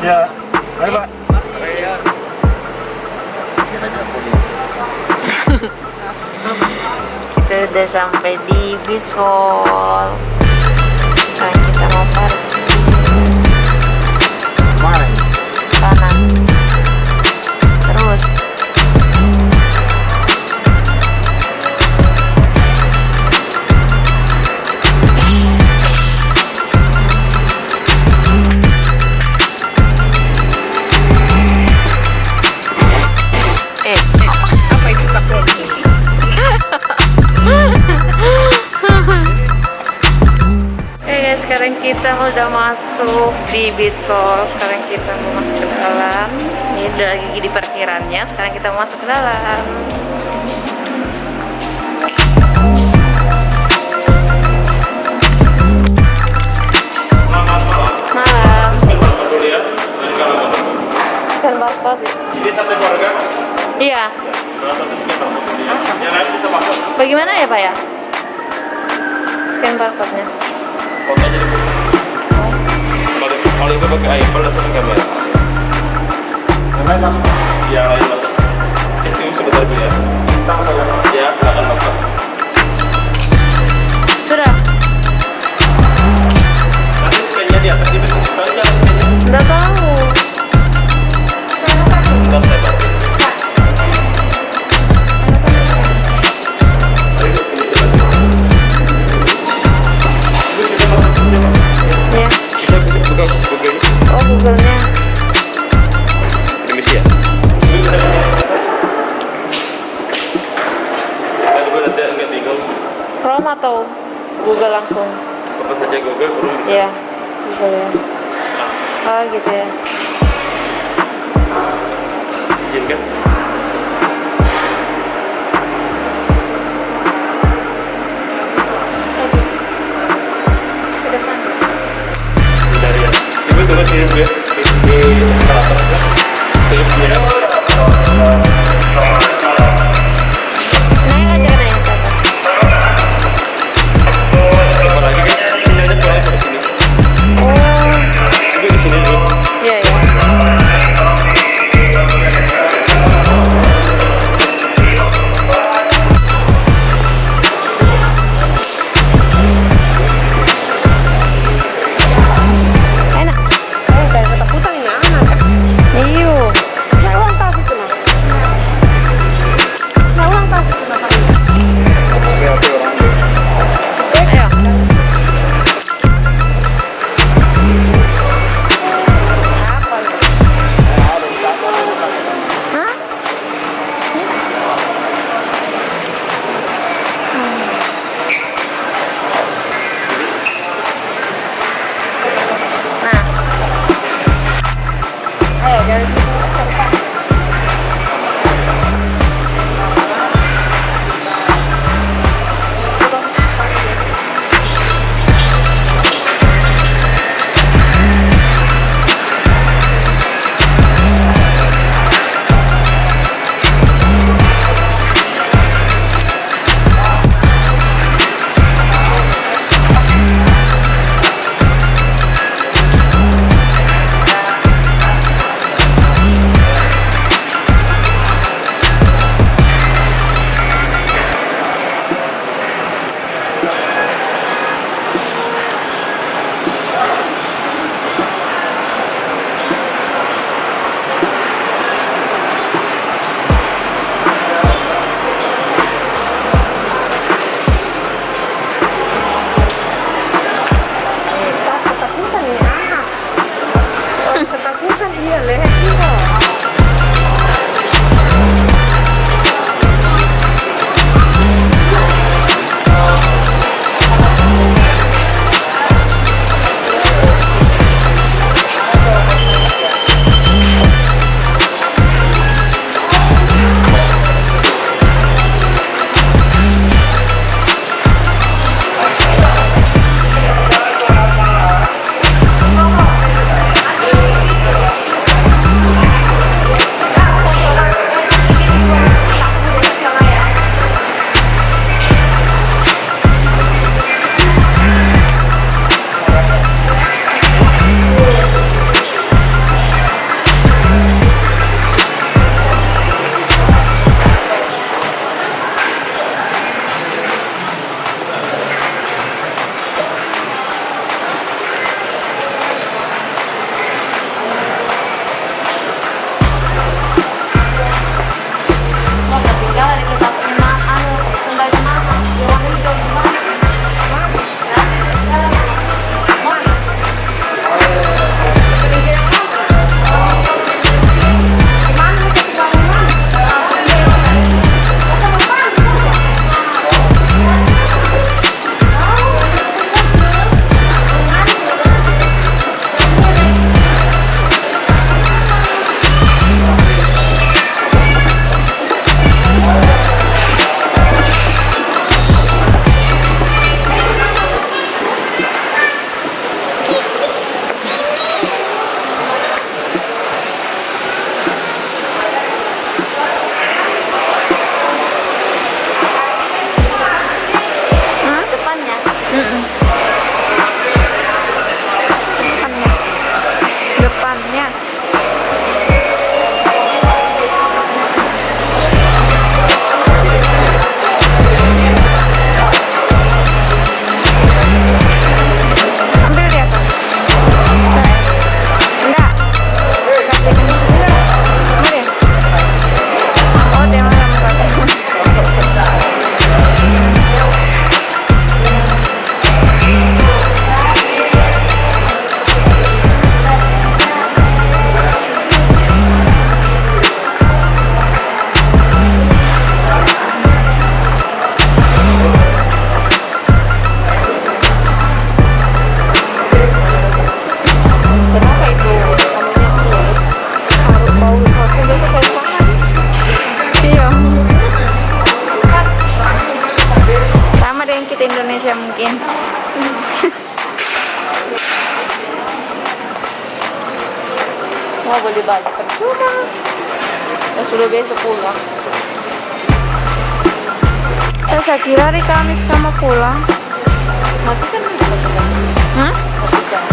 Ya, ayo Pak. Kita udah sampai di Beachwalk. Sekarang kita mau parkir. Mana? Kanan. Terus. Apa itu takut? Guys, sekarang kita udah masuk di Beachwalk. Sekarang kita mau masuk ke dalam. Ini udah lagi di parkirannya. Sekarang kita mau masuk ke dalam. Malam. Scan barcode. Ini sampai keluarga? Iya. Yang lain bisa masuk. Bagaimana ya Pak ya? Scan barcode-nya. Fotonya dibuka. Kalau itu pakai iPhone langsung ke kamera. Yang lain masuk? Ya, yang lain masuk. Itu sebentar dulu ya. Ya, silakan Bapak. Sudah. Nanti scan-nya di atas itu. Tahu nggak scan-nya? Nggak tahu. Bentar saya bantu. Ya. Kita buka Google. Oh, Google-nya. Permisi ya. Kan gue nanti agak bingung. Chrome atau Google langsung? Apa saja Google belum bisa. Iya, Google ya. Oh gitu ya. Izin kan? Bentar ya. Ibu tunggu sini dulu ya. Di eskalator aja. Terus sini ya. Naik aja ke naik ke atas. Apa lagi kan? Sini aja pulang dari sini. Oh, Ibu di sini dulu. iya ya. Enak. Oh, kayak ketakutan ya anak. Iyo. Nah, ulang tas itu nah. Nah, ulang tas itu nah. Oke orang. Ayo. Apa itu? Hah? Nah, Ayo, jangan gitu. Ketakutan ya anak. Oh, ketakutan dia leher juga. beli baju percuma. Ya sudah besok pulang. Saya kira hari Kamis kamu pulang. Mati kan? Hah? Mati kan?